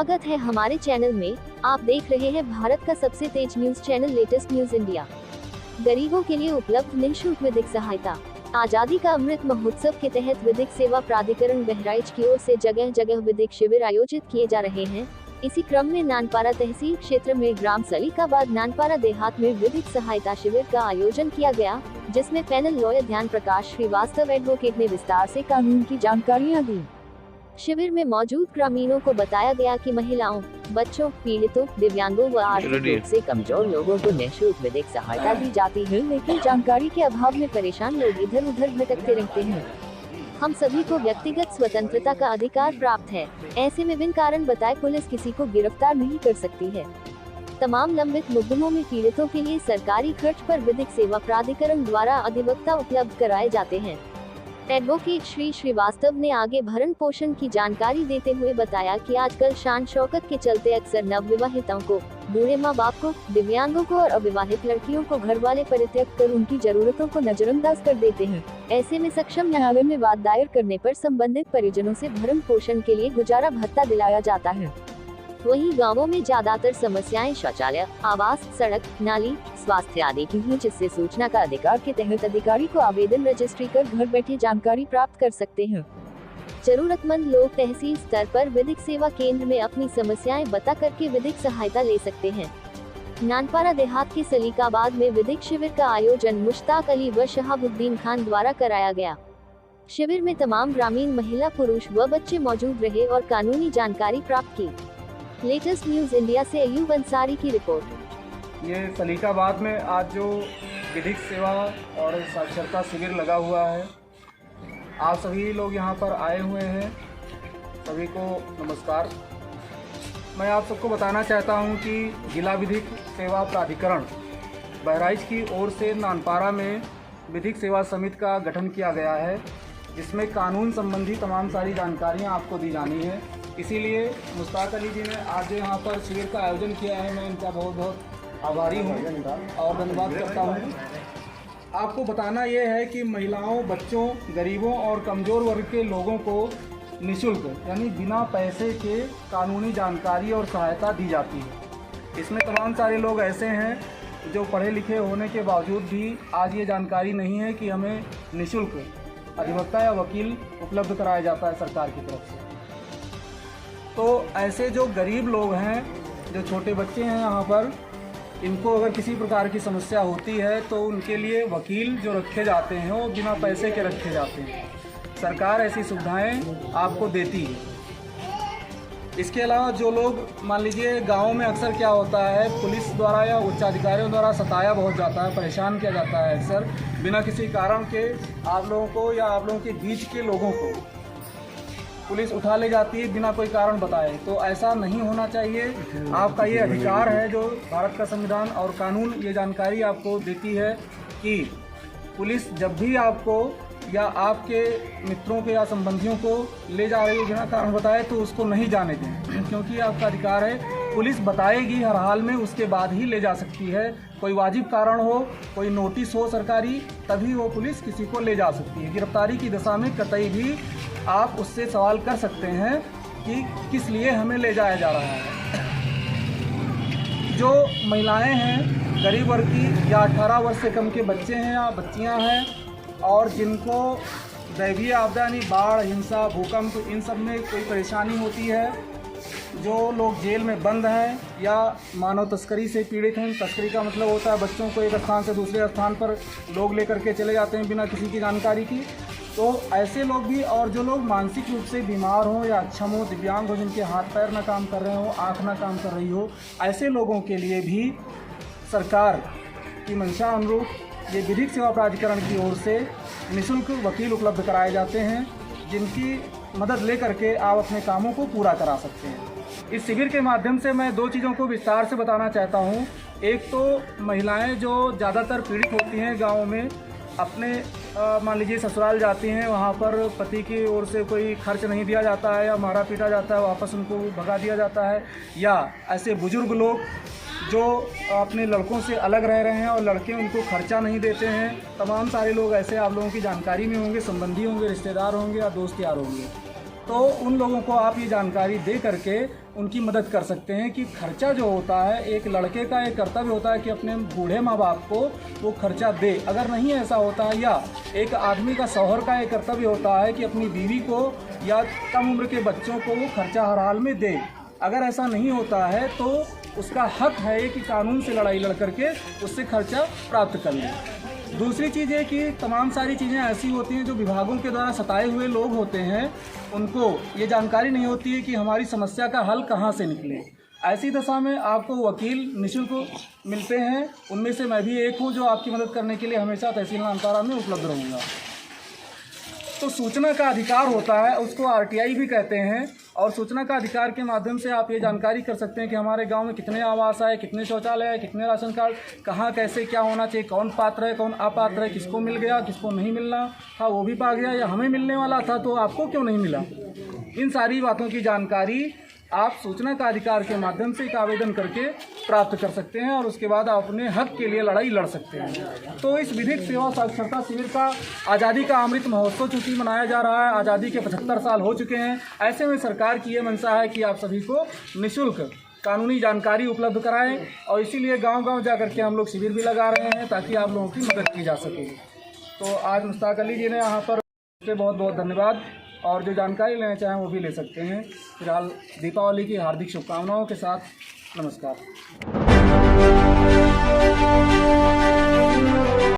स्वागत है हमारे चैनल में। आप देख रहे हैं भारत का सबसे तेज news channel latest news India. गरीबों के लिए उपलब्ध निःशुल्क विधिक सहायता। आजादी का अमृत महोत्सव के तहत विधिक सेवा प्राधिकरण बहराइच की ओर से जगह जगह विधिक शिविर आयोजित किए जा रहे हैं। इसी क्रम में नानपारा तहसील क्षेत्र में ग्राम सलीकाबाद नानपारा देहात में विधिक सहायता शिविर का आयोजन किया गया, जिसमें पैनल लॉयर ध्यान प्रकाश श्रीवास्तव एडवोकेट ने विस्तार से कानून की जानकारियां दी। शिविर में मौजूद ग्रामीणों को बताया गया कि महिलाओं, बच्चों, पीड़ितों, दिव्यांगों व आर्थिक रूप से कमजोर लोगों को निःशुल्क विधिक सहायता दी जाती है, लेकिन जानकारी के अभाव में परेशान लोग इधर उधर भटकते रहते हैं। हम सभी को व्यक्तिगत स्वतंत्रता का अधिकार प्राप्त है, ऐसे में बिन कारण बताए पुलिस किसी को गिरफ्तार नहीं कर सकती है। तमाम लंबित मुकदमों में पीड़ितों के लिए सरकारी खर्च पर विधिक सेवा प्राधिकरण द्वारा अधिवक्ता उपलब्ध कराए जाते हैं। एडवोकेट श्री श्रीवास्तव ने आगे भरण पोषण की जानकारी देते हुए बताया कि आजकल शान शौकत के चलते अक्सर नवविवाहिताओं को, बूढ़े माँ बाप को, दिव्यांगों को और अविवाहित लड़कियों को घर वाले परित्यक्त कर उनकी जरूरतों को नजरअंदाज कर देते हैं। ऐसे में सक्षम न्यायालय में वाद दायर करने पर संबंधित परिजनों से भरण पोषण के लिए गुजारा भत्ता दिलाया जाता है। वहीं गांवों में ज्यादातर समस्याएं शौचालय, आवास, सड़क, नाली, स्वास्थ्य आदि की हैं, जिससे सूचना का अधिकार के तहत अधिकारी को आवेदन रजिस्ट्री कर घर बैठे जानकारी प्राप्त कर सकते हैं। जरूरतमंद लोग तहसील स्तर पर विधिक सेवा केंद्र में अपनी समस्याएं बता करके विधिक सहायता ले सकते हैं। नानपारा देहात के सलीकाबाद में विधिक शिविर का आयोजन मुश्ताक अली व शहाबुद्दीन खान द्वारा कराया गया। शिविर में तमाम ग्रामीण महिला, पुरुष व बच्चे मौजूद रहे और कानूनी जानकारी प्राप्त की। लेटेस्ट न्यूज इंडिया से अयूब अंसारी की रिपोर्ट। ये सलीकाबाद में आज जो विधिक सेवा और साक्षरता शिविर लगा हुआ है, आप सभी लोग यहाँ पर आए हुए हैं, सभी को नमस्कार। मैं आप सबको बताना चाहता हूँ कि जिला विधिक सेवा प्राधिकरण बहराइच की ओर से नानपारा में विधिक सेवा समिति का गठन किया गया है, जिसमें कानून संबंधी तमाम सारी जानकारियाँ आपको दी जानी है। इसीलिए मुश्ताक अली जी ने आज जो यहाँ पर शिविर का आयोजन किया है, मैं इनका बहुत बहुत आभारी हूँ और धन्यवाद करता हूँ। आपको बताना ये है कि महिलाओं, बच्चों, गरीबों और कमज़ोर वर्ग के लोगों को निःशुल्क यानी बिना पैसे के कानूनी जानकारी और सहायता दी जाती है। इसमें तमाम सारे लोग ऐसे हैं जो पढ़े लिखे होने के बावजूद भी आज ये जानकारी नहीं है कि हमें निःशुल्क अधिवक्ता या वकील उपलब्ध कराया जाता है सरकार की तरफ से। तो ऐसे जो गरीब लोग हैं, जो छोटे बच्चे हैं यहाँ पर, इनको अगर किसी प्रकार की समस्या होती है तो उनके लिए वकील जो रखे जाते हैं वो बिना पैसे के रखे जाते हैं। सरकार ऐसी सुविधाएं आपको देती है। इसके अलावा जो लोग, मान लीजिए गाँव में अक्सर क्या होता है, पुलिस द्वारा या उच्चाधिकारियों द्वारा सताया बहुत जाता है, परेशान किया जाता है अक्सर बिना किसी कारण के। आप लोगों को या आप लोगों के बीच के लोगों को पुलिस उठा ले जाती है बिना कोई कारण बताए, तो ऐसा नहीं होना चाहिए। आपका ये अधिकार है, जो भारत का संविधान और कानून ये जानकारी आपको देती है कि पुलिस जब भी आपको या आपके मित्रों के या संबंधियों को ले जा रही है बिना कारण बताए, तो उसको नहीं जाने दें, क्योंकि आपका अधिकार है। पुलिस बताएगी हर हाल में, उसके बाद ही ले जा सकती है। कोई वाजिब कारण हो, कोई नोटिस हो सरकारी, तभी वो पुलिस किसी को ले जा सकती है। गिरफ्तारी की दशा में कतई भी आप उससे सवाल कर सकते हैं कि किस लिए हमें ले जाया जा रहा है। जो महिलाएं हैं, गरीब वर्ग की, या 18 वर्ष से कम के बच्चे हैं या बच्चियां हैं, और जिनको दैवीय आपदा यानी बाढ़, हिंसा, भूकंप, इन सब में कोई परेशानी होती है, जो लोग जेल में बंद हैं या मानव तस्करी से पीड़ित हैं। तस्करी का मतलब होता है बच्चों को एक स्थान से दूसरे स्थान पर लोग लेकर के चले जाते हैं बिना किसी की जानकारी की। तो ऐसे लोग भी, और जो लोग मानसिक रूप से बीमार हों या अक्षम हो, दिव्यांग हो, जिनके हाथ पैर ना काम कर रहे हो, आँख ना काम कर रही हो, ऐसे लोगों के लिए भी सरकार की मंशा अनुरूप ये विधिक सेवा प्राधिकरण की ओर से निःशुल्क वकील उपलब्ध कराए जाते हैं, जिनकी मदद लेकर के आप अपने कामों को पूरा करा सकते हैं। इस शिविर के माध्यम से मैं दो चीज़ों को विस्तार से बताना चाहता हूँ। एक तो महिलाएं जो ज़्यादातर पीड़ित होती हैं गाँव में, अपने मान लीजिए ससुराल जाती हैं, वहाँ पर पति की ओर से कोई खर्च नहीं दिया जाता है या मारा पीटा जाता है, वापस उनको भगा दिया जाता है। या ऐसे बुजुर्ग लोग जो अपने लड़कों से अलग रह रहे हैं और लड़के उनको खर्चा नहीं देते हैं। तमाम सारे लोग ऐसे आप लोगों की जानकारी में होंगे, संबंधी होंगे, रिश्तेदार होंगे या दोस्त यार होंगे। तो उन लोगों को आप ये जानकारी दे करके उनकी मदद कर सकते हैं कि खर्चा जो होता है, एक लड़के का एक कर्तव्य होता है कि अपने बूढ़े माँ बाप को वो खर्चा दे। अगर नहीं ऐसा होता है, या एक आदमी का शौहर का एक कर्तव्य होता है कि अपनी बीवी को या कम उम्र के बच्चों को वो खर्चा हर हाल में दे। अगर ऐसा नहीं होता है तो उसका हक है कि कानून से लड़ाई लड़ करके उससे खर्चा प्राप्त कर ले। दूसरी चीज़ है कि तमाम सारी चीज़ें ऐसी होती हैं जो विभागों के द्वारा सताए हुए लोग होते हैं, उनको ये जानकारी नहीं होती है कि हमारी समस्या का हल कहाँ से निकले। ऐसी दशा में आपको वकील निःशुल्क मिलते हैं, उनमें से मैं भी एक हूँ जो आपकी मदद करने के लिए हमेशा तहसील नामतारा में उपलब्ध रहूँगा। तो सूचना का अधिकार होता है, उसको RTI भी कहते हैं, और सूचना का अधिकार के माध्यम से आप ये जानकारी कर सकते हैं कि हमारे गांव में कितने आवास है, कितने शौचालय है, कितने राशन कार्ड, कहाँ कैसे क्या होना चाहिए, कौन पात्र है कौन अपात्र है, किसको मिल गया किसको नहीं मिलना था वो भी पा गया, या हमें मिलने वाला था तो आपको क्यों नहीं मिला। इन सारी बातों की जानकारी आप सूचना का अधिकार के माध्यम से एक आवेदन करके प्राप्त कर सकते हैं, और उसके बाद आप अपने हक के लिए लड़ाई लड़ सकते हैं। तो इस विधिक सेवा साक्षरता शिविर का आज़ादी का अमृत महोत्सव चूँकि मनाया जा रहा है, आज़ादी के 75 साल हो चुके हैं, ऐसे में सरकार की ये मंशा है कि आप सभी को निःशुल्क कानूनी जानकारी उपलब्ध कराएं, और इसीलिए गांव-गांव जा कर के हम लोग शिविर भी लगा रहे हैं ताकि आप लोगों की मदद की जा सके। तो आज मुश्ताक अली जी ने यहाँ पर बहुत बहुत धन्यवाद, और जो जानकारी लेना चाहें वो भी ले सकते हैं। फिलहाल दीपावली की हार्दिक शुभकामनाओं के साथ नमस्कार।